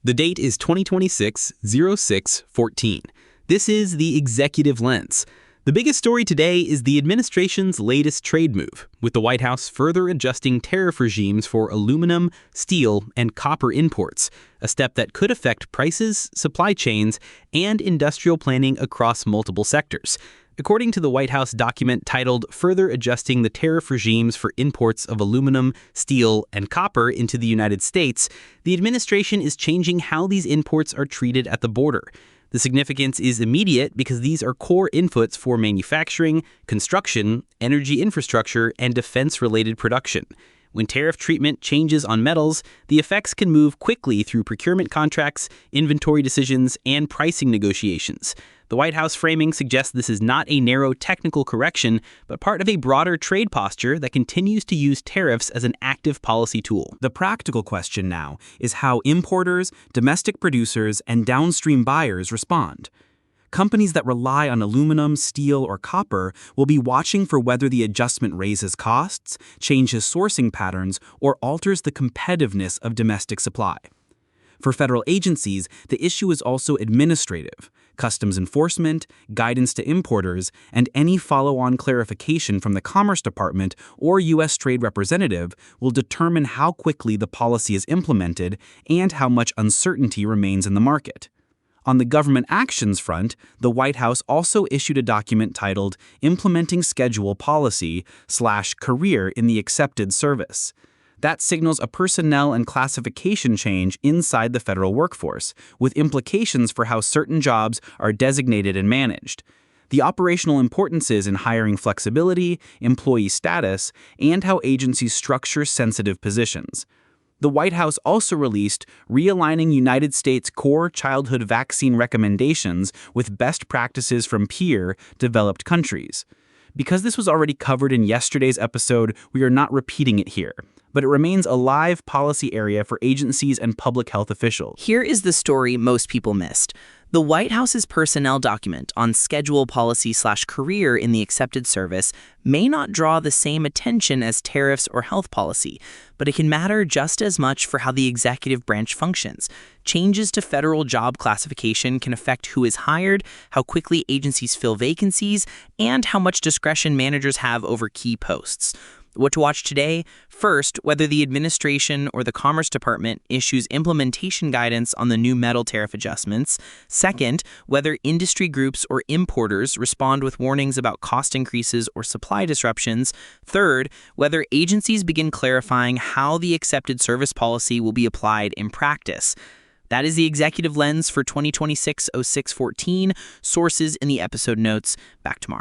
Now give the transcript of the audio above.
The date is 2026-06-14. This is the Executive Lens. The biggest story today is the administration's latest trade move, with the White House further adjusting tariff regimes for aluminum, steel, and copper imports, a step that could affect prices, supply chains, and industrial planning across multiple sectors. According to the White House document titled Further Adjusting the Tariff Regimes for Imports of Aluminum, Steel, and Copper into the United States, the administration is changing how these imports are treated at the border. The significance is immediate because these are core inputs for manufacturing, construction, energy infrastructure, and defense-related production. When tariff treatment changes on metals, the effects can move quickly through procurement contracts, inventory decisions, and pricing negotiations. The White House framing suggests this is not a narrow technical correction, but part of a broader trade posture that continues to use tariffs as an active policy tool. The practical question now is how importers, domestic producers, and downstream buyers respond. Companies that rely on aluminum, steel, or copper will be watching for whether the adjustment raises costs, changes sourcing patterns, or alters the competitiveness of domestic supply. For federal agencies, the issue is also administrative. Customs enforcement, guidance to importers, and any follow-on clarification from the Commerce Department or U.S. Trade Representative will determine how quickly the policy is implemented and how much uncertainty remains in the market. On the government actions front, the White House also issued a document titled Implementing Schedule Policy/Career in the Accepted Service. That signals a personnel and classification change inside the federal workforce, with implications for how certain jobs are designated and managed. The operational importances in hiring flexibility, employee status, and how agencies structure sensitive positions. The White House also released Realigning United States Core Childhood Vaccine Recommendations with Best Practices from Peer Developed Countries. Because this was already covered in yesterday's episode, we are not repeating it here, but it remains a live policy area for agencies and public health officials. Here is the story most people missed. The White House's personnel document on schedule policy/career in the accepted service may not draw the same attention as tariffs or health policy, but it can matter just as much for how the executive branch functions. Changes to federal job classification can affect who is hired, how quickly agencies fill vacancies, and how much discretion managers have over key posts. What to watch today? First, whether the administration or the Commerce Department issues implementation guidance on the new metal tariff adjustments. Second, whether industry groups or importers respond with warnings about cost increases or supply disruptions. Third, whether agencies begin clarifying how the accepted service policy will be applied in practice. That is the Executive Lens for 2026-06-14. Sources in the episode notes. Back tomorrow.